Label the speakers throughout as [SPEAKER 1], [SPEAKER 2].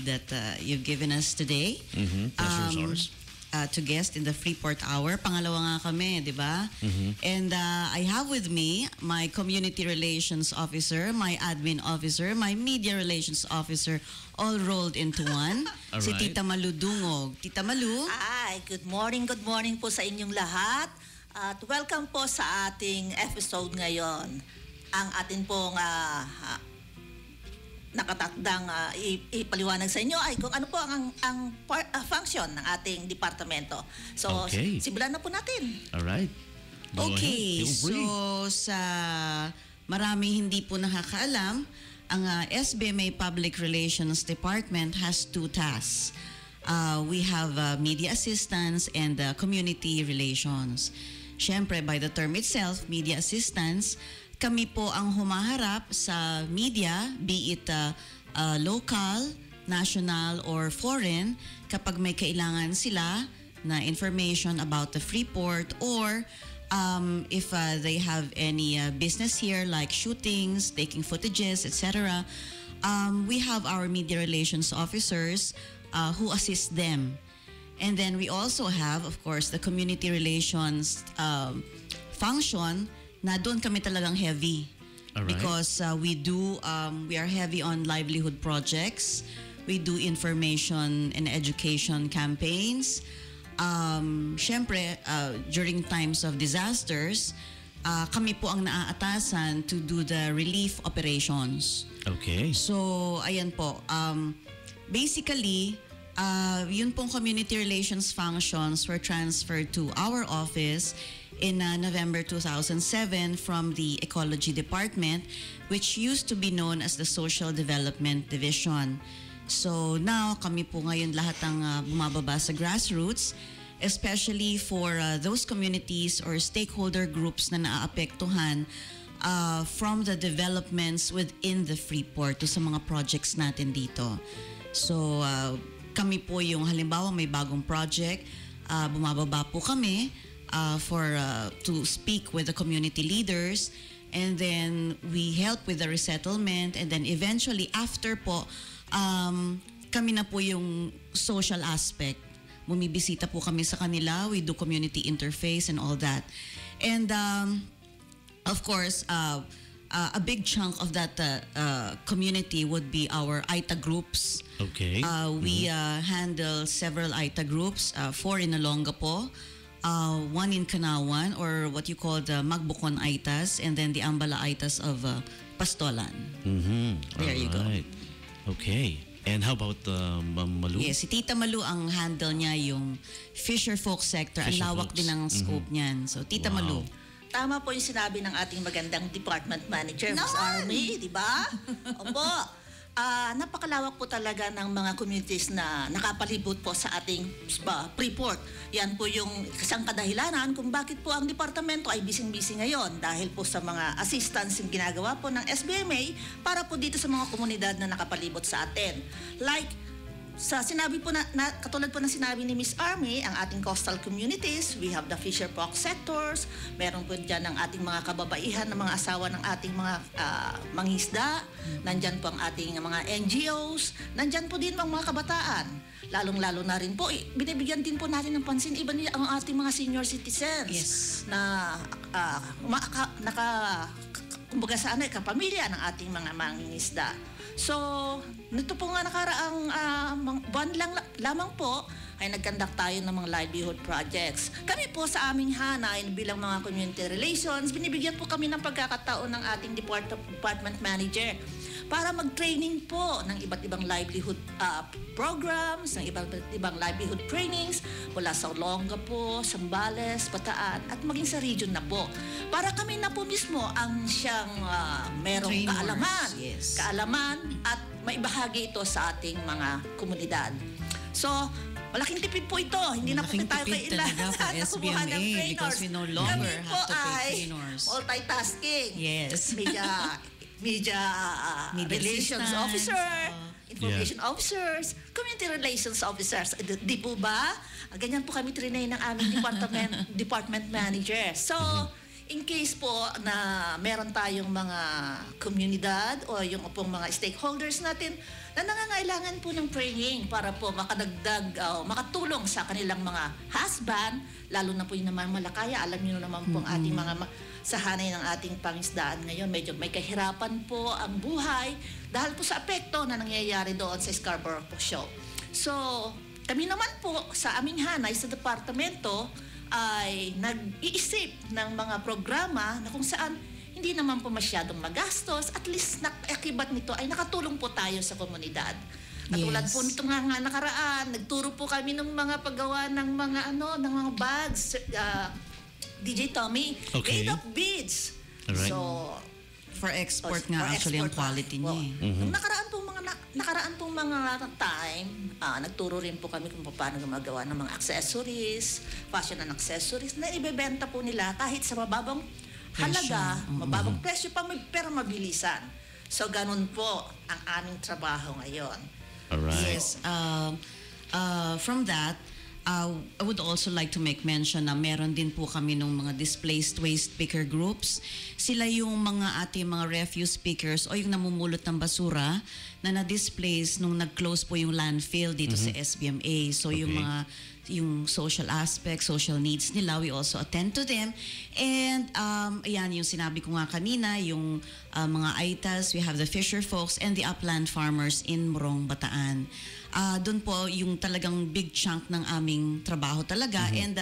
[SPEAKER 1] that you've given us today.
[SPEAKER 2] Pleasure's ours.
[SPEAKER 1] To guest in the Freeport Hour. Pangalawa nga kami, di ba? And I have with me my Community Relations Officer, my Admin Officer, my Media Relations Officer, all rolled into one. Si Tita Malu Dungog. Tita Malu?
[SPEAKER 3] Ay, good morning po sa inyong lahat. At welcome po sa ating episode ngayon. Ang atin pong nakatakdang ipaliwanag sa inyo ay kung ano po ang function ng ating departamento. So, simulan na po natin.
[SPEAKER 2] Alright.
[SPEAKER 1] Okay, so sa marami hindi po nakakaalam, ang SBMA Public Relations Department has two tasks. We have media assistance and community relations. Siyempre, by the term itself, media assistance, kami po ang humaharap sa media, be it local, national, or foreign, kapag may kailangan sila na information about the Freeport or if they have any business here like shootings, taking footages, etc. We have our media relations officers who assist them. And then we also have, of course, the community relations function na doon kami talagang heavy. Because we are heavy on livelihood projects. We do information and education campaigns. Siyempre, during times of disasters, kami po ang naaatasan to do the relief operations.
[SPEAKER 2] Okay.
[SPEAKER 1] So, ayan po. Basically, yun pong community relations functions were transferred to our office in November 2007 from the Ecology Department, which used to be known as the Social Development Division. So now, kami po ngayon lahat ang bumababa sa grassroots, especially for those communities or stakeholder groups na naaapektuhan from the developments within the Freeport to sa mga projects natin dito. So kami po yung halimbawa may bagong project, bumababa po kami to speak with the community leaders, and then we help with the resettlement, and then eventually after po kami na po yung social aspect. Bumibisita po kami sa kanila, we do community interface and all that. And of course, a big chunk of that community would be our AITA groups.
[SPEAKER 2] Okay.
[SPEAKER 1] We handle several AITA groups, 4 in Olongapo, 1 in Kanawan, or what you call the Magbukon Aitas, and then the Ambala Aitas of Pastolan. There you go.
[SPEAKER 2] Okay. And how about Ma'am Malu?
[SPEAKER 1] Yes, si Tita Malu ang handle niya yung Fisher Folk sector. Ang lawak din ang scope niyan. So, Tita Malu.
[SPEAKER 3] Tama po yung sinabi ng ating magandang department manager, Ms. Army, di ba? Opo. Napakalawak po talaga ng mga communities na nakapalibot po sa ating Freeport. Yan po yung isang kadahilanan kung bakit po ang departamento ay busy-busy ngayon dahil po sa mga assistance yung ginagawa po ng SBMA para po dito sa mga komunidad na nakapalibot sa atin. Like, sa sinabi po katulad po ng sinabi ni Miss Army, ang ating coastal communities, we have the Fisher Folk sectors, meron po dyan ang ating mga kababaihan ng mga asawa ng ating mga mangisda, nandyan po ang ating mga NGOs, nandyan po din ang mga kabataan. Lalong-lalo na rin po, binibigyan din po natin ng pansin, iba niya ang ating mga senior citizens na kumbaga sa kapamilya ng ating mga mangingisda. So, nito po nga nakaraang buwan lamang po ay nag-conduct tayo ng mga livelihood projects. Kami po sa aming hanay bilang mga community relations, binibigyan po kami ng pagkakataon ng ating department manager para mag-training po ng iba't ibang livelihood programs, ng iba't ibang livelihood trainings mula sa Olongapo, Zambales, Bataan at maging sa region na po. Para kami na po mismo ang siyang merong kaalaman at maibahagi ito sa ating mga komunidad. So, malaking tipid po ito. Hindi na po tayo kailangan na kumuha ng trainers.
[SPEAKER 1] Because we no longer have to pay trainers.
[SPEAKER 3] Multitasking.
[SPEAKER 1] Yes.
[SPEAKER 3] Media relations officer, information officers, community relations officers. Di po ba? Ganyan po kami trinay ng aming department manager. So, in case po na meron tayong mga komunidad o yung pong mga stakeholders natin na nangangailangan po ng training para po makadagdag, makatulong sa kanilang mga husband, lalo na po yung naman Malakaya. Alam niyo naman po ang ating mga sa hanay ng ating pangisdaan ngayon, medyo may kahirapan po ang buhay dahil po sa apekto na nangyayari doon sa Scarborough po Shoal. So, kami naman po sa aming hanay sa departamento ay nag-iisip ng mga programa na kung saan hindi naman po masyadong magastos, at least akibat nito ay nakatulong po tayo sa komunidad. Katulad po nitong nga nakaraan, nagturo po kami ng mga paggawa ng mga ng mga bags, DJ Tommy, made of beads.
[SPEAKER 2] Alright.
[SPEAKER 3] So,
[SPEAKER 1] For export
[SPEAKER 3] for
[SPEAKER 1] nga actually ang
[SPEAKER 3] export
[SPEAKER 1] quality
[SPEAKER 3] po.
[SPEAKER 1] niya.
[SPEAKER 3] Nung nakaraan pong mga time, nagturo rin po kami kung paano gumagawa ng mga accessories, fashion and accessories na ibebenta po nila kahit sa mababang halaga, mababang presyo pa, pero mabilisan. So, ganun po ang aming trabaho ngayon.
[SPEAKER 2] Alright.
[SPEAKER 1] Yes. From that, I would also like to make mention na meron din po kami ng mga displaced waste picker groups. Sila yung mga ating mga refuse pickers o yung namumulot ng basura na na-displace nung nag-close po yung landfill dito sa SBMA. So yung social aspects, social needs nila, we also attend to them. And ayan, yung sinabi ko nga kanina, yung mga AITAs, we have the fisher folks and the upland farmers in Morong, Bataan. Doon po yung talagang big chunk ng aming trabaho talaga. And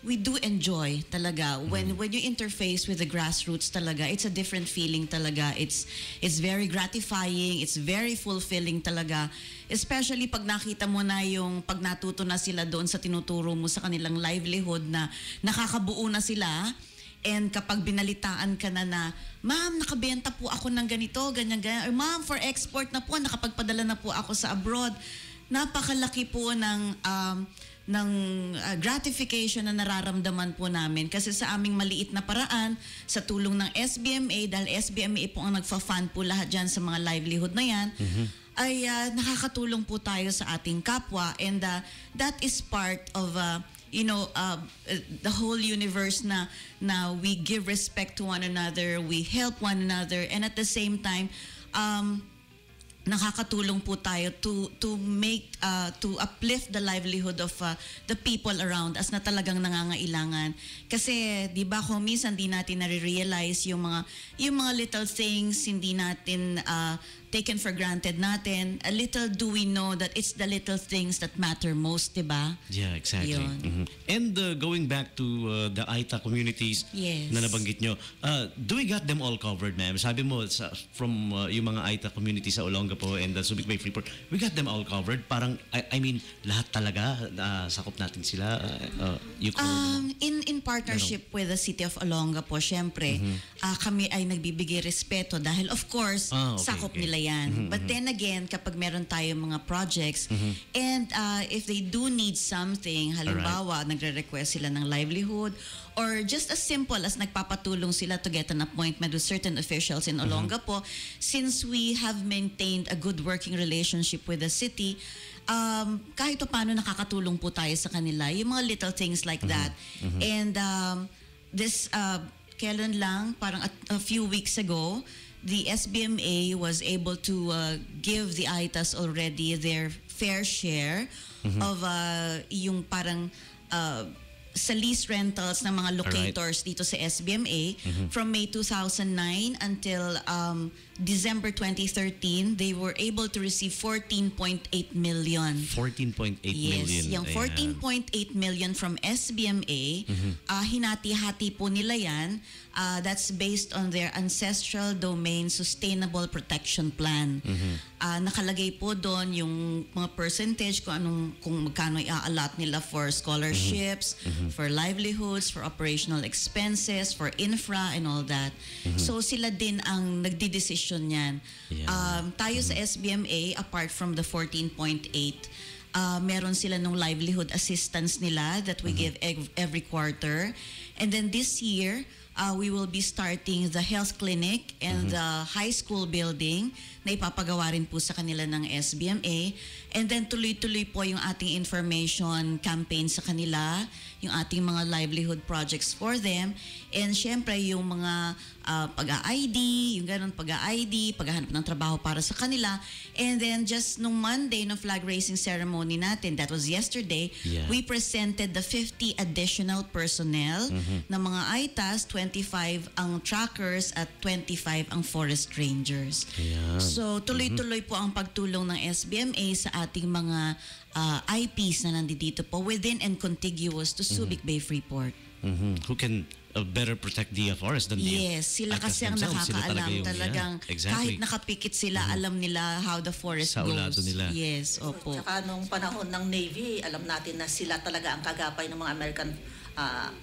[SPEAKER 1] we do enjoy talaga when you interface with the grassroots talaga. It's a different feeling talaga. It's very gratifying, it's very fulfilling talaga. Especially pag nakita mo na yung pag natuto na sila doon sa tinuturo mo sa kanilang livelihood na nakakabuo na sila. And kapag binalitaan ka na ma'am, nakabenta po ako ng ganito, ganyan. Or ma'am, for export na po, nakapagpadala na po ako sa abroad. Napakalaki po ng gratification na nararamdaman po namin. Kasi sa aming maliit na paraan, sa tulong ng SBMA, dahil SBMA po ang nagfa-fund po lahat dyan sa mga livelihood na yan, ay nakakatulong po tayo sa ating kapwa. And that is part of the whole universe na we give respect to one another, we help one another, and at the same time, nakakatulong po tayo to uplift the livelihood of the people around us na talagang nangangailangan. Kasi 'di ba kung minsan di natin nare-realize yung mga little things, hindi natin taken for granted natin. A little do we know that it's the little things that matter most, 'di ba?
[SPEAKER 2] Yeah, exactly.
[SPEAKER 1] Yun.
[SPEAKER 2] And going back to the AITA communities
[SPEAKER 1] Yes.
[SPEAKER 2] na nabanggit nyo, do we got them all covered, ma'am? Sabi mo, from yung mga AITA communities sa Olongapo and Subic Bay Freeport, we got them all covered? Parang, I mean, lahat talaga, sakop natin sila?
[SPEAKER 1] In partnership with the City of Olongapo, syempre, kami ay nagbibigay respeto dahil of course, sakop nila yan. But then again, kapag meron tayong mga projects, and if they do need something, halimbawa, nagre-request sila ng livelihood, or just as simple as nagpapatulong sila to get an appointment with certain officials in Olongapo, since we have maintained a good working relationship with the city, kahit paano nakakatulong po tayo sa kanila. Yung mga little things like that. And this, kailan lang, parang a few weeks ago, the SBMA was able to give the AITAs already their fair share of yung parang sa lease rentals ng mga locators dito sa SBMA. From May 2009 until December 2013, they were able to receive 14.8 million.
[SPEAKER 2] 14.8 million.
[SPEAKER 1] Yes, yung 14.8 million from SBMA, hinati-hati po nila yan. That's based on their Ancestral Domain Sustainable Protection Plan. Nakalagay po doon yung mga percentage kung magkano i-allot nila for scholarships, for livelihoods, for operational expenses, for infra and all that. So sila din ang nagdidesisyon niyan. Tayo sa SBMA, apart from the 14.8, meron sila nung livelihood assistance nila that we give every quarter. And then this year, we will be starting the health clinic and the high school building na ipapagawa rin po sa kanila ng SBMA. And then tuloy-tuloy po yung ating information campaign sa kanila, yung ating mga livelihood projects for them. And syempre yung mga pag-ID, yung ganun pag-ID, paghahanap ng trabaho para sa kanila. And then just nung Monday, no flag raising ceremony natin, that was yesterday, we presented the 50 additional personnel ng mga ITAS, 25 ang trackers at 25 ang forest rangers. So tuloy-tuloy po ang pagtulong ng SBMA sa ating mga IPs na nandito po within and contiguous to Subic Bay Freeport.
[SPEAKER 2] Who can better protect the forest than the
[SPEAKER 1] Yes, sila
[SPEAKER 2] ITAS
[SPEAKER 1] kasi ang
[SPEAKER 2] themselves. Sila
[SPEAKER 1] nakakaalam
[SPEAKER 2] yung-
[SPEAKER 1] talagang
[SPEAKER 2] exactly.
[SPEAKER 1] kahit nakapikit sila, alam nila how the forest
[SPEAKER 2] Sa
[SPEAKER 1] goes.
[SPEAKER 2] ulado nila.
[SPEAKER 1] Yes, opo.
[SPEAKER 3] Tsaka nung panahon ng Navy, alam natin na sila talaga ang kagapay ng mga American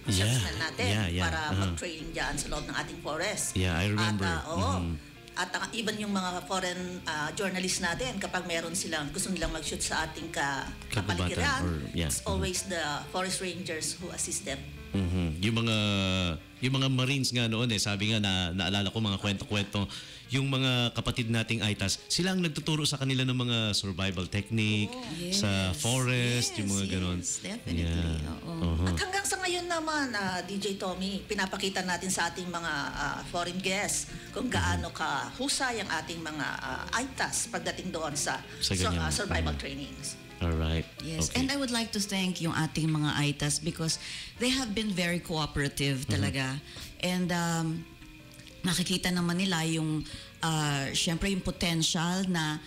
[SPEAKER 3] servicemen natin para mag-training dyan sa loob ng ating forest.
[SPEAKER 2] Yeah, I remember.
[SPEAKER 3] At even yung mga foreign journalists natin, kapag meron silang gusto nilang mag-shoot sa ating kapaligiran, it's always the forest rangers who assist them.
[SPEAKER 2] Yung mga Marines nga noon sabi nga na naalala ko mga kwento-kwento, yung mga kapatid nating ITAS, sila ang nagtuturo sa kanila ng mga survival technique sa forest, yung mga ganon.
[SPEAKER 1] Yes, definitely.
[SPEAKER 3] At hanggang sa ngayon naman, DJ Tommy, pinapakita natin sa ating mga foreign guests kung gaano kahusay ang ating mga ITAS pagdating doon sa survival trainings.
[SPEAKER 2] Alright.
[SPEAKER 1] Yes,
[SPEAKER 2] Okay.
[SPEAKER 1] and I would like to thank yung ating mga ITAS because they have been very cooperative talaga. And nakikita naman nila yung syempre yung potential na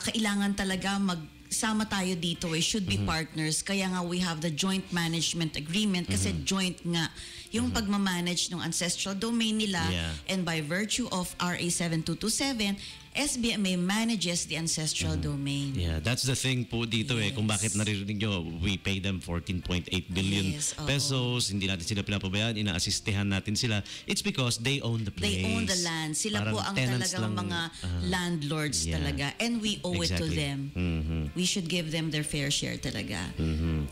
[SPEAKER 1] kailangan talaga magsama tayo dito should be partners. Kaya nga we have the joint management agreement kasi joint nga yung pagmamanage ng ancestral domain nila, and by virtue of RA 7227, SBMA manages the ancestral domain.
[SPEAKER 2] Yeah, that's the thing po dito kung bakit naririnig nyo, we pay them 14.8 billion pesos, hindi natin sila pinapabayaan, ina-assistehan natin sila. It's because they own the place.
[SPEAKER 1] They own the land. Sila
[SPEAKER 2] Parang
[SPEAKER 1] po ang
[SPEAKER 2] tenants
[SPEAKER 1] talagang
[SPEAKER 2] lang,
[SPEAKER 1] mga landlords talaga. And we owe it to them. We should give them their fair share talaga.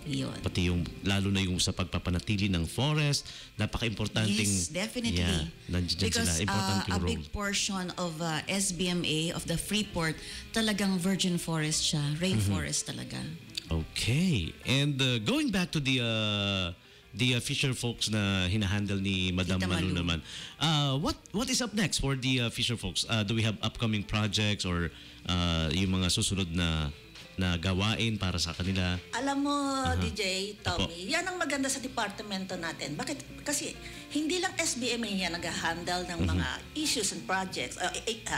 [SPEAKER 1] Yun.
[SPEAKER 2] Pati yung, lalo na yung sa pagpapanatili ng forest, napaka-importanting.
[SPEAKER 1] Yes, definitely.
[SPEAKER 2] Nandiyan
[SPEAKER 1] Because
[SPEAKER 2] sila, important
[SPEAKER 1] a
[SPEAKER 2] yung
[SPEAKER 1] big
[SPEAKER 2] role.
[SPEAKER 1] portion of SBMA, of the Freeport, talagang virgin forest siya. Rainforest talaga.
[SPEAKER 2] Okay. And going back to the fisher folks na hinahandle ni Madam
[SPEAKER 1] Tita
[SPEAKER 2] Malu
[SPEAKER 1] Malu.
[SPEAKER 2] naman. What is up next for the fisher folks? Do we have upcoming projects or yung mga susunod na gawain para sa kanila?
[SPEAKER 3] Alam mo, DJ Tommy, yan ang maganda sa departamento natin. Bakit? Kasi hindi lang SBMA yan nag-handle ng mga issues and projects,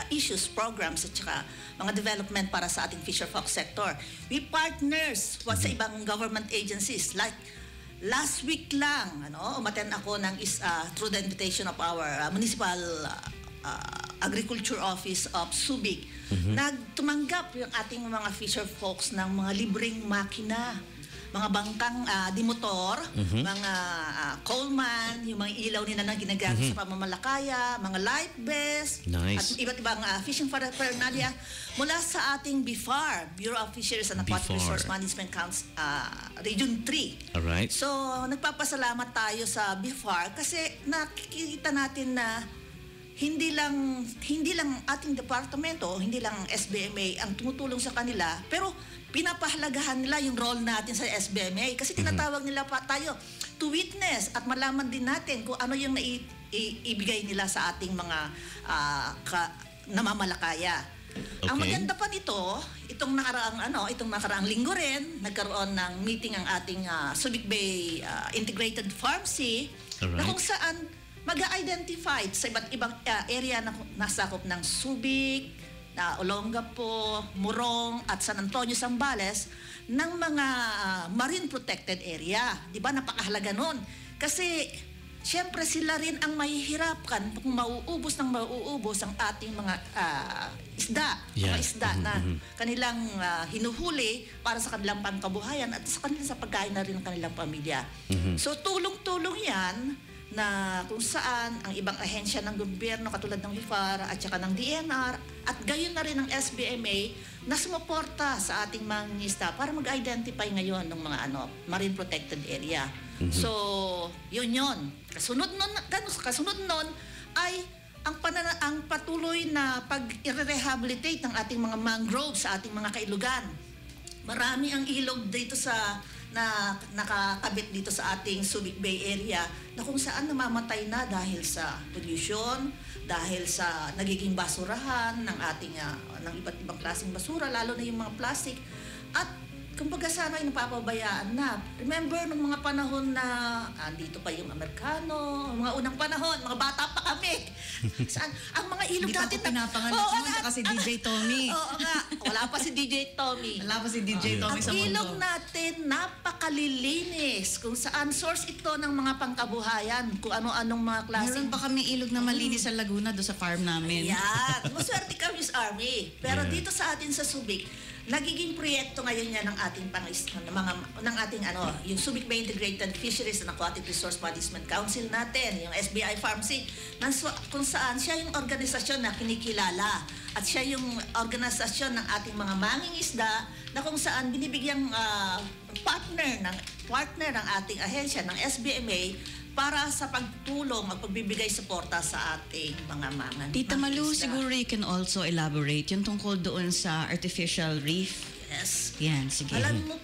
[SPEAKER 3] issues, programs, at saka mga development para sa ating fisher folk sector. We partners sa ibang government agencies. Like last week lang, umattend ako through the invitation of our municipal agriculture office of Subic. Nagtumanggap yung ating mga fisher folks ng mga libreng makina, mga bangkang dimotor, mga coalman, yung mga ilaw nila na ginagamit sa pamamalakaya, mga life vest,
[SPEAKER 2] Nice.
[SPEAKER 3] at iba't ibang fishing paraphernalia mula sa ating BIFAR, Bureau of Fisheries and Aquatic
[SPEAKER 2] BIFAR.
[SPEAKER 3] Resource Management Council, Region 3.
[SPEAKER 2] Alright.
[SPEAKER 3] So, nagpapasalamat tayo sa BIFAR kasi nakikita natin na hindi lang ating departamento, hindi lang SBMA ang tumutulong sa kanila, pero pinapahalagahan nila yung role natin sa SBMA kasi tinatawag nila pa tayo to witness at malaman din natin kung ano yung ibigay nila sa ating mga namamalakaya.
[SPEAKER 2] Okay.
[SPEAKER 3] Ang maganda pa nito, itong nakaraang linggo rin, nagkaroon ng meeting ang ating Subic Bay Integrated Farm Sea, na kung saan mag-identify sa iba't ibang area na nasakop ng Subic, Olongapo, Morong at San Antonio, Zambales ng mga marine protected area. Di ba? Napakahalaga nun. Kasi siyempre sila rin ang mahihirapkan kung mauubos ang ating mga isda. Mga isda na kanilang hinuhuli para sa kanilang pangkabuhayan at sa kanilang sa pagkain na rin ng kanilang pamilya. So tulong-tulong yan na kung saan ang ibang ahensya ng gobyerno katulad ng BIFAR at saka ng DNR at gayon na rin ng SBMA na sumuporta sa ating mga isda para mag-identify ngayon ng mga marine protected area. So, yun. Kasunod nun ay ang patuloy na pag-rehabilitate ng ating mga mangroves sa ating mga kailugan. Marami ang ilog dito na nakakabit dito sa ating Subic Bay area na kung saan namamatay na dahil sa pollution, dahil sa nagiging basurahan ng ating ng iba't ibang klaseng basura, lalo na yung mga plastic. At kumbaga sana ay napapabayaan na. Remember nung mga panahon na andito pa yung Amerikano, mga unang panahon, mga bata pa kami. Saan ang mga ilog
[SPEAKER 1] Hindi pa
[SPEAKER 3] natin
[SPEAKER 1] ako pinapanganak noon, kasi DJ Tommy.
[SPEAKER 3] Oo nga, wala pa si DJ Tommy.
[SPEAKER 1] Wala pa si DJ Tommy sa
[SPEAKER 3] Ang
[SPEAKER 1] mundo.
[SPEAKER 3] ilog natin napakalilinis kung saan source ito ng mga pangkabuhayan, kung ano-anong mga klaseng.
[SPEAKER 1] Meron pa kami ilog na malinis sa Laguna do sa farm namin.
[SPEAKER 3] Yan. Maswerte kami sa Army. Pero dito sa atin sa Subic, nagiging proyekto ngayon yan ng ating yung Subic Bay Integrated Fisheries and Aquatic Resource Management Council natin, yung SBI FarmC, kung saan siya yung organisasyon na kinikilala at siya yung organisasyon ng ating mga mangingisda na kung saan binibigyang partner ng ating ahensya ng SBMA para sa pagtulong at pagbibigay suporta sa ating mga
[SPEAKER 1] Tita Malu,
[SPEAKER 3] mangingisda.
[SPEAKER 1] siguro you can also elaborate yung tungkol doon sa artificial reef.
[SPEAKER 3] Yes.
[SPEAKER 1] Yan, sige.
[SPEAKER 3] Alam mo,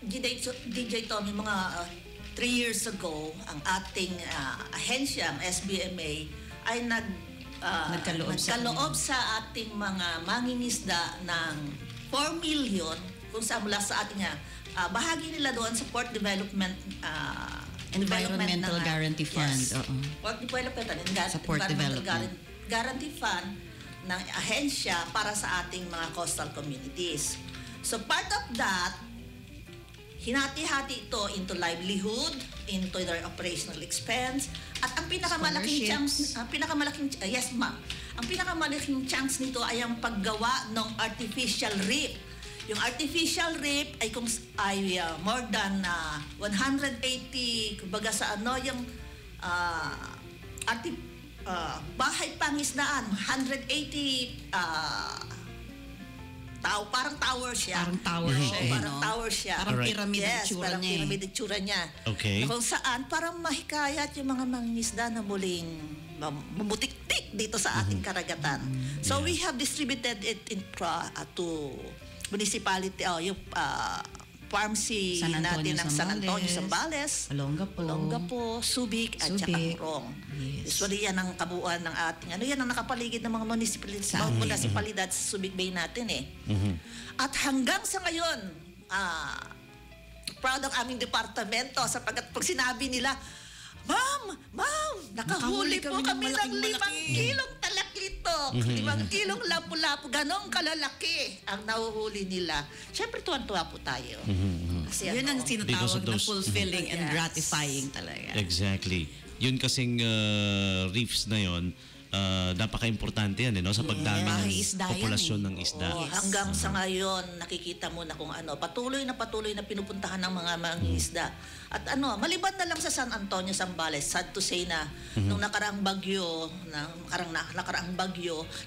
[SPEAKER 3] DJ Tommy, mga 3 years ago, ang ating ahensya, ang SBMA, ay nagkaloob sa ating mga mangingisda ng 4 million kung saan mula sa ating bahagi nila doon sa Port Development
[SPEAKER 1] Environmental Guarantee Fund.
[SPEAKER 3] Yes.
[SPEAKER 1] Oo.
[SPEAKER 3] Port Development
[SPEAKER 1] Sa Port Development.
[SPEAKER 3] Guarantee Fund ng ahensya para sa ating mga coastal communities. So part of that, hinati-hati ito into livelihood, into their operational expense, at ang pinakamalaking chance, ang pinakamalaking chance nito ay ang paggawa ng artificial reef. Yung artificial reef ay more than 180, kumbaga sa yung bahay pangisdaan, 180 parang tower siya.
[SPEAKER 1] Parang tower siya.
[SPEAKER 3] Parang tower siya.
[SPEAKER 1] Parang pyramid ang
[SPEAKER 3] Yes,
[SPEAKER 1] tsura
[SPEAKER 3] parang
[SPEAKER 1] niya.
[SPEAKER 3] pyramid ang tsura niya.
[SPEAKER 2] Okay.
[SPEAKER 3] Kung saan, parang mahikayat yung mga mangingisda na muling mamutik-tik dito sa ating karagatan. So we have distributed it to municipality, yung pharmacy
[SPEAKER 1] San Antonio,
[SPEAKER 3] natin ng San Antonio,
[SPEAKER 1] Zambales,
[SPEAKER 3] Zambales, Olongapo, Subic, at saka
[SPEAKER 1] Subic.
[SPEAKER 3] Morong.
[SPEAKER 1] Yes.
[SPEAKER 3] Usually yan ang kabuuan ng ating, yan ang nakapaligid ng mga municipalidad sa Subic Bay natin eh. At hanggang sa ngayon, proud ang aming departamento sapagkat pag sinabi nila, Ma'am, nakahuli po kami ng 5 kilong talakitok, 5 kilong lapu-lapu, ganong kalalaki ang nahuhuli nila. Siyempre, tuwan-tuwa po tayo. Kasi
[SPEAKER 1] Yun ang
[SPEAKER 2] Because of
[SPEAKER 1] sinatawag na
[SPEAKER 2] those-
[SPEAKER 1] fulfilling and
[SPEAKER 3] Yes.
[SPEAKER 1] gratifying talaga.
[SPEAKER 2] Exactly. Yun kasing reefs na yon, napaka-importante yan sa pagdami ng
[SPEAKER 1] Bahay isda yan
[SPEAKER 2] populasyon
[SPEAKER 1] eh.
[SPEAKER 2] ng isda.
[SPEAKER 3] Oo, hanggang sa ngayon, nakikita mo na kung patuloy na pinupuntahan ng mga mangingisda. At maliban na lang sa San Antonio, Zambales, sad to say na nung nakaraang bagyo,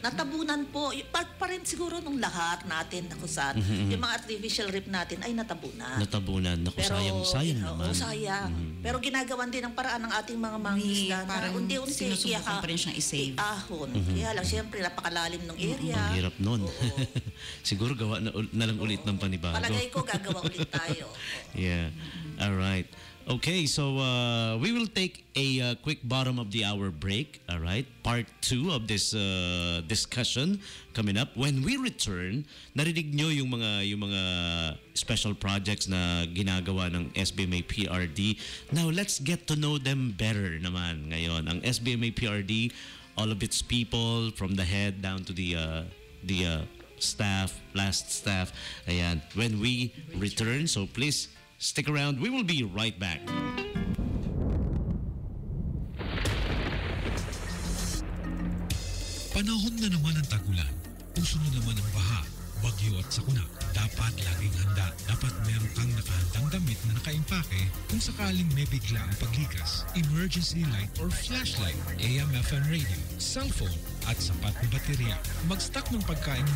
[SPEAKER 3] natabunan po, part pa rin siguro nung lahat natin na kung saan, yung mga artificial reef natin ay natabunan.
[SPEAKER 2] Natabunan. Naku, sayang naman.
[SPEAKER 3] Sayang. Pero ginagawan din ang paraan ng ating mga mangingisda na
[SPEAKER 1] Parang
[SPEAKER 3] unti-unti
[SPEAKER 1] sinusubukan pa rin siyang i-save.
[SPEAKER 3] ahon. Kaya lang, siyempre, napakalalim ng area.
[SPEAKER 2] Ang hirap nun.
[SPEAKER 3] Oo.
[SPEAKER 2] Siguro gawa na lang ulit ng panibago.
[SPEAKER 3] Palagay ko, gagawa ulit tayo.
[SPEAKER 2] Yeah. All right. Okay, so we will take a quick bottom of the hour break. All right, part 2 of this discussion coming up. When we return, narinig nyo yung mga special projects na ginagawa ng SBMA PRD. Now let's get to know them better naman ngayon. Ang SBMA PRD, all of its people from the head down to the staff, last staff. Ayan. When we return, so please stick around. We will be right back.
[SPEAKER 4] Panahon na naman ang tag-ulan. Puso na naman ang baha, bagyo at sakuna. Dapat laging handa. Dapat meron kang nakahandang damit na nakaimpake kung sakaling may bigla ang paglikas. Emergency light or flashlight, AM/FM radio, cellphone at sapat na baterya. Mag-stock ng pagkain